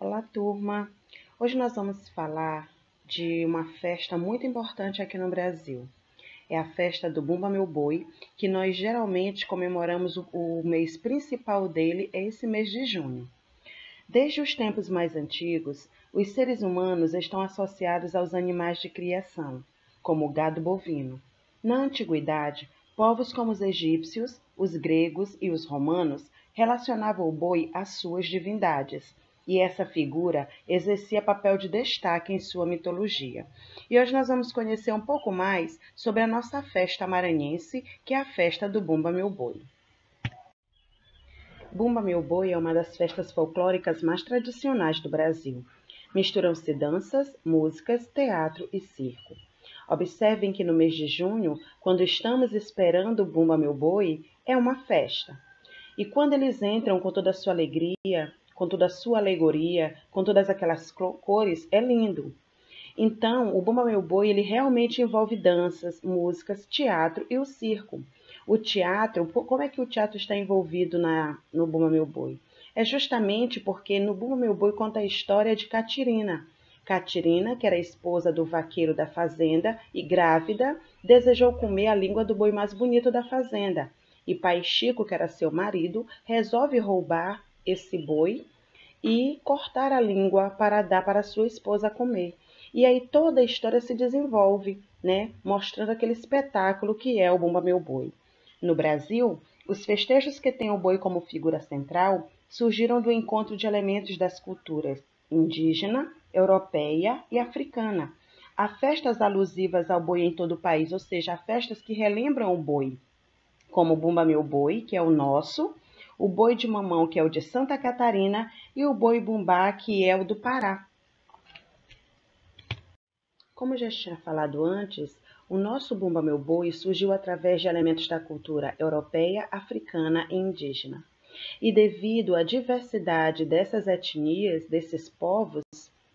Olá, turma! Hoje nós vamos falar de uma festa muito importante aqui no Brasil. É a festa do Bumba Meu Boi, que nós geralmente comemoramos o mês principal dele, é esse mês de junho. Desde os tempos mais antigos, os seres humanos estão associados aos animais de criação, como o gado bovino. Na antiguidade, povos como os egípcios, os gregos e os romanos relacionavam o boi às suas divindades, e essa figura exercia papel de destaque em sua mitologia. E hoje nós vamos conhecer um pouco mais sobre a nossa festa maranhense, que é a festa do Bumba Meu Boi. Bumba Meu Boi é uma das festas folclóricas mais tradicionais do Brasil. Misturam-se danças, músicas, teatro e circo. Observem que no mês de junho, quando estamos esperando o Bumba Meu Boi, é uma festa. E quando eles entram com toda a sua alegria, com toda a sua alegoria, com todas aquelas cores, é lindo. Então, o Bumba Meu Boi, ele realmente envolve danças, músicas, teatro e o circo. O teatro, como é que o teatro está envolvido no Bumba Meu Boi? É justamente porque no Bumba Meu Boi conta a história de Catirina. Catirina, que era a esposa do vaqueiro da fazenda e grávida, desejou comer a língua do boi mais bonito da fazenda. E Pai Chico, que era seu marido, resolve roubar esse boi e cortar a língua para dar para sua esposa comer. E aí toda a história se desenvolve, né, mostrando aquele espetáculo que é o Bumba Meu Boi. No Brasil, os festejos que têm o boi como figura central surgiram do encontro de elementos das culturas indígena, europeia e africana. Há festas alusivas ao boi em todo o país, ou seja, há festas que relembram o boi, como o Bumba Meu Boi, que é o nosso, o boi de mamão, que é o de Santa Catarina, e o boi bumbá, que é o do Pará. Como eu já tinha falado antes, o nosso Bumba Meu Boi surgiu através de elementos da cultura europeia, africana e indígena. E devido à diversidade dessas etnias, desses povos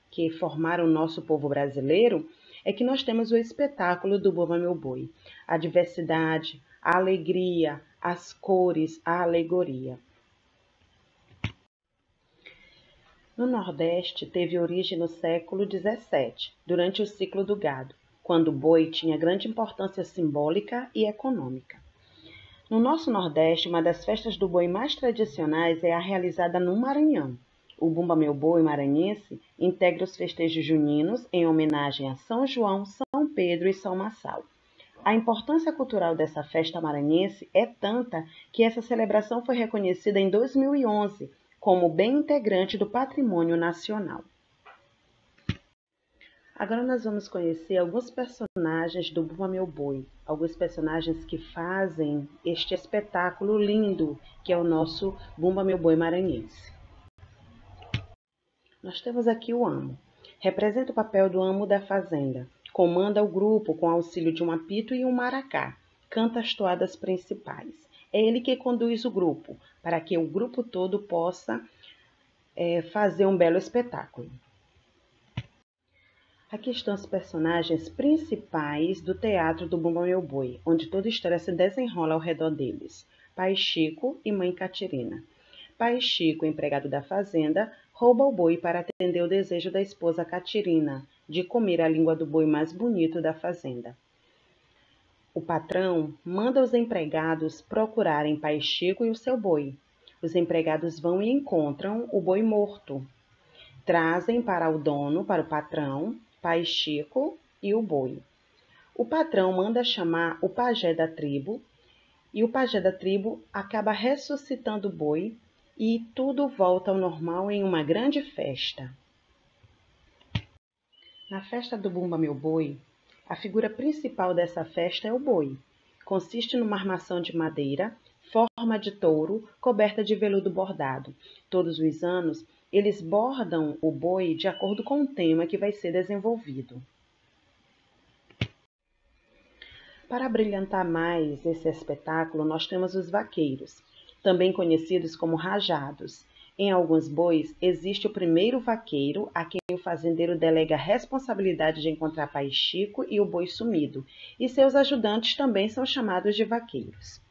que formaram o nosso povo brasileiro, é que nós temos o espetáculo do Bumba Meu Boi. A diversidade, a alegria, as cores, a alegoria. No Nordeste, teve origem no século XVII, durante o ciclo do gado, quando o boi tinha grande importância simbólica e econômica. No nosso Nordeste, uma das festas do boi mais tradicionais é a realizada no Maranhão. O Bumba Meu Boi maranhense integra os festejos juninos em homenagem a São João, São Pedro e São Massal. A importância cultural dessa festa maranhense é tanta que essa celebração foi reconhecida em 2011 como bem integrante do patrimônio nacional. Agora nós vamos conhecer alguns personagens do Bumba Meu Boi, alguns personagens que fazem este espetáculo lindo que é o nosso Bumba Meu Boi maranhense. Nós temos aqui o amo. Representa o papel do amo da fazenda. Comanda o grupo com auxílio de um apito e um maracá. Canta as toadas principais. É ele que conduz o grupo, para que o grupo todo possa fazer um belo espetáculo. Aqui estão os personagens principais do teatro do Bumba Meu Boi, onde toda a história se desenrola ao redor deles. Pai Chico e Mãe Catirina. Pai Chico, empregado da fazenda, rouba o boi para atender o desejo da esposa Catirina, de comer a língua do boi mais bonito da fazenda. O patrão manda os empregados procurarem Pai Chico e o seu boi. Os empregados vão e encontram o boi morto. Trazem para o dono, para o patrão, Pai Chico e o boi. O patrão manda chamar o pajé da tribo e o pajé da tribo acaba ressuscitando o boi e tudo volta ao normal em uma grande festa. Na festa do Bumba Meu Boi, a figura principal dessa festa é o boi. Consiste numa armação de madeira, forma de touro, coberta de veludo bordado. Todos os anos, eles bordam o boi de acordo com o tema que vai ser desenvolvido. Para brilhantar mais esse espetáculo, nós temos os vaqueiros, também conhecidos como rajados. Em alguns bois, existe o primeiro vaqueiro, a quem o fazendeiro delega a responsabilidade de encontrar Pai Chico e o boi sumido, e seus ajudantes também são chamados de vaqueiros.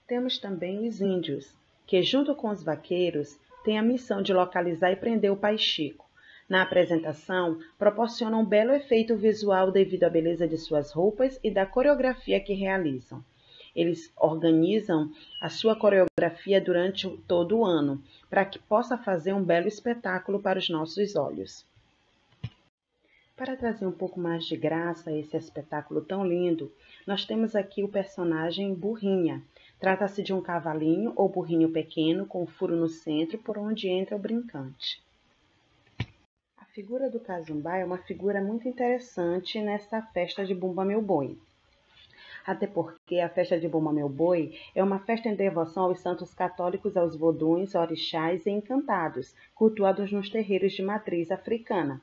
Temos também os índios, que junto com os vaqueiros tem a missão de localizar e prender o Pai Chico. Na apresentação, proporciona um belo efeito visual devido à beleza de suas roupas e da coreografia que realizam. Eles organizam a sua coreografia durante todo o ano, para que possa fazer um belo espetáculo para os nossos olhos. Para trazer um pouco mais de graça a esse espetáculo tão lindo, nós temos aqui o personagem Burrinha. Trata-se de um cavalinho ou burrinho pequeno com um furo no centro por onde entra o brincante. A figura do Cazumbá é uma figura muito interessante nessa festa de Bumba Meu Boi. Até porque a festa de Bumba Meu Boi é uma festa em devoção aos santos católicos, aos voduns, orixás e encantados, cultuados nos terreiros de matriz africana.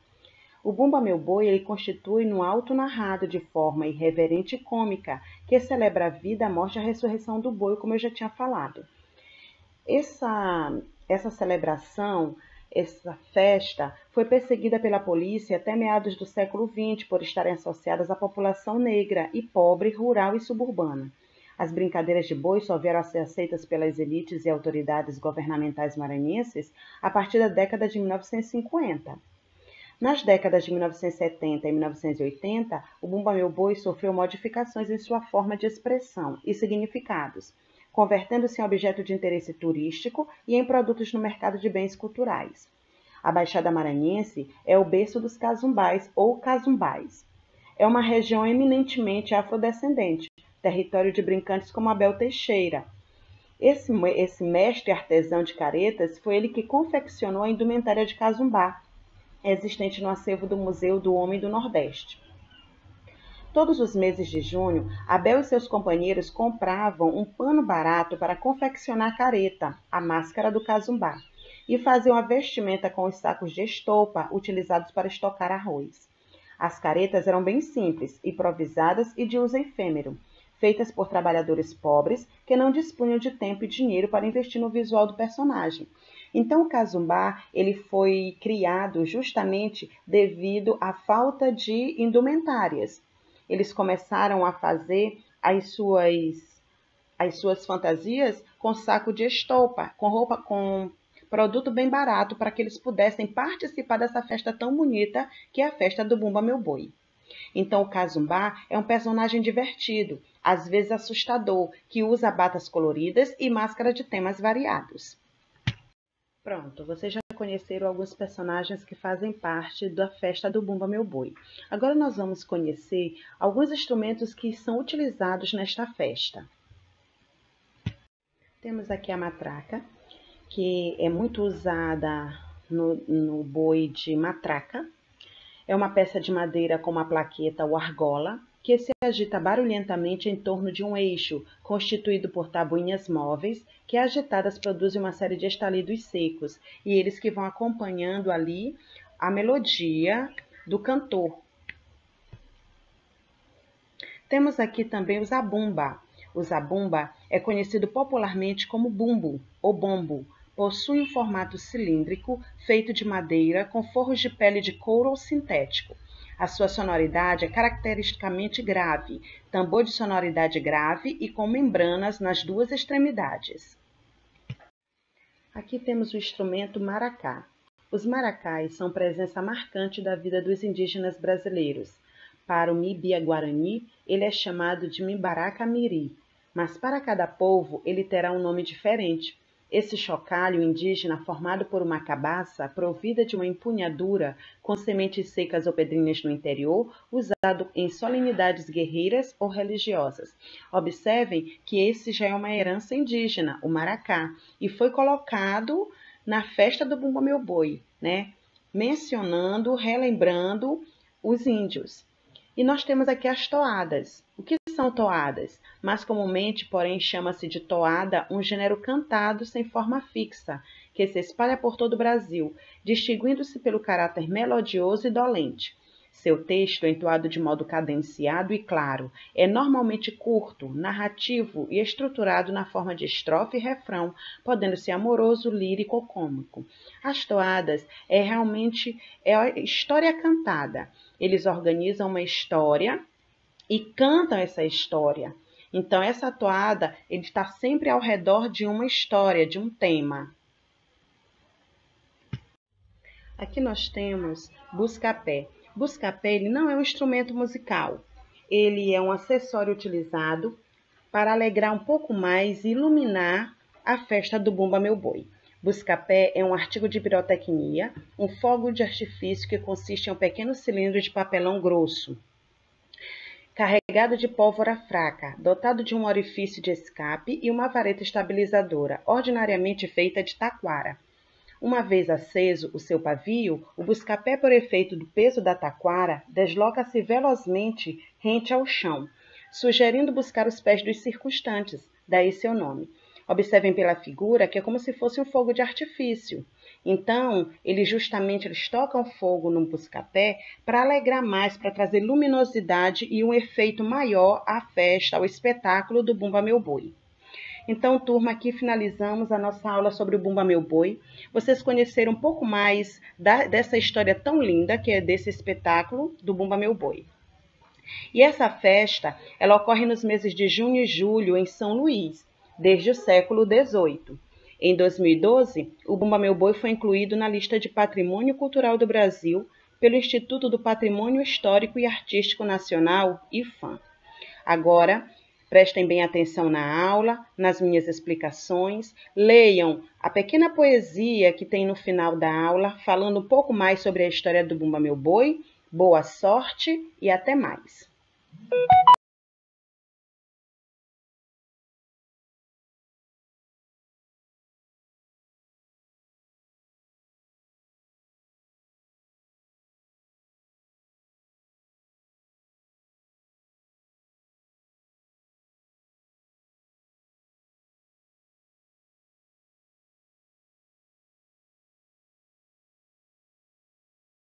O Bumba Meu Boi ele constitui no alto narrado de forma irreverente e cômica, que celebra a vida, a morte e a ressurreição do boi, como eu já tinha falado. Essa celebração, essa festa, foi perseguida pela polícia até meados do século XX por estarem associadas à população negra e pobre, rural e suburbana. As brincadeiras de boi só vieram a ser aceitas pelas elites e autoridades governamentais maranhenses a partir da década de 1950. Nas décadas de 1970 e 1980, o Bumba Meu Boi sofreu modificações em sua forma de expressão e significados, convertendo-se em objeto de interesse turístico e em produtos no mercado de bens culturais. A Baixada Maranhense é o berço dos casumbais ou casumbais. É uma região eminentemente afrodescendente, território de brincantes como Abel Teixeira. Esse mestre artesão de caretas foi ele que confeccionou a indumentária de casumbá, existente no acervo do Museu do Homem do Nordeste. Todos os meses de junho, Abel e seus companheiros compravam um pano barato para confeccionar a careta, a máscara do casumbá, e faziam a vestimenta com os sacos de estopa utilizados para estocar arroz. As caretas eram bem simples, improvisadas e de uso efêmero, feitas por trabalhadores pobres que não dispunham de tempo e dinheiro para investir no visual do personagem. Então, o Cazumbá ele foi criado justamente devido à falta de indumentárias. Eles começaram a fazer as suas fantasias com saco de estopa, com produto bem barato, para que eles pudessem participar dessa festa tão bonita que é a festa do Bumba Meu Boi. Então, o Cazumbá é um personagem divertido, às vezes assustador, que usa batas coloridas e máscara de temas variados. Pronto, vocês já conheceram alguns personagens que fazem parte da festa do Bumba Meu Boi. Agora nós vamos conhecer alguns instrumentos que são utilizados nesta festa. Temos aqui a matraca, que é muito usada no boi de matraca. É uma peça de madeira com uma plaqueta ou argola, que se agita barulhentamente em torno de um eixo, constituído por tabuinhas móveis, que agitadas produzem uma série de estalidos secos, e eles que vão acompanhando ali a melodia do cantor. Temos aqui também o zabumba. O zabumba é conhecido popularmente como bumbo ou bombo. Possui um formato cilíndrico, feito de madeira, com forros de pele de couro ou sintético. A sua sonoridade é caracteristicamente grave, tambor de sonoridade grave e com membranas nas duas extremidades. Aqui temos o instrumento maracá. Os maracás são presença marcante da vida dos indígenas brasileiros. Para o Mibia-Guarani, ele é chamado de Mibaraca-Miri, mas para cada povo ele terá um nome diferente. Esse chocalho indígena, formado por uma cabaça provida de uma empunhadura com sementes secas ou pedrinhas no interior, usado em solenidades guerreiras ou religiosas. Observem que esse já é uma herança indígena, o maracá, e foi colocado na festa do Bumba Meu Boi, né? Mencionando, relembrando os índios. E nós temos aqui as toadas. O que são toadas? Mais comumente, porém, chama-se de toada um gênero cantado sem forma fixa, que se espalha por todo o Brasil, distinguindo-se pelo caráter melodioso e dolente. Seu texto, entoado de modo cadenciado e claro, é normalmente curto, narrativo e estruturado na forma de estrofe e refrão, podendo ser amoroso, lírico ou cômico. As toadas realmente a história cantada. Eles organizam uma história e cantam essa história. Então, essa toada está sempre ao redor de uma história, de um tema. Aqui nós temos busca-pé. Busca-pé ele não é um instrumento musical. Ele é um acessório utilizado para alegrar um pouco mais e iluminar a festa do Bumba Meu Boi. Busca-pé é um artigo de pirotecnia, um fogo de artifício que consiste em um pequeno cilindro de papelão grosso, carregado de pólvora fraca, dotado de um orifício de escape e uma vareta estabilizadora, ordinariamente feita de taquara. Uma vez aceso o seu pavio, o busca-pé, por efeito do peso da taquara, desloca-se velozmente rente ao chão, sugerindo buscar os pés dos circunstantes, daí seu nome. Observem pela figura que é como se fosse um fogo de artifício. Então, eles tocam fogo no busca-pé para alegrar mais, para trazer luminosidade e um efeito maior à festa, ao espetáculo do Bumba Meu Boi. Então, turma, aqui finalizamos a nossa aula sobre o Bumba Meu Boi. Vocês conheceram um pouco mais dessa história tão linda que é desse espetáculo do Bumba Meu Boi. E essa festa, ela ocorre nos meses de junho e julho em São Luís, desde o século XVIII. Em 2012, o Bumba Meu Boi foi incluído na lista de Patrimônio Cultural do Brasil pelo Instituto do Patrimônio Histórico e Artístico Nacional, IPHAN. Agora, prestem bem atenção na aula, nas minhas explicações, leiam a pequena poesia que tem no final da aula, falando um pouco mais sobre a história do Bumba Meu Boi. Boa sorte e até mais!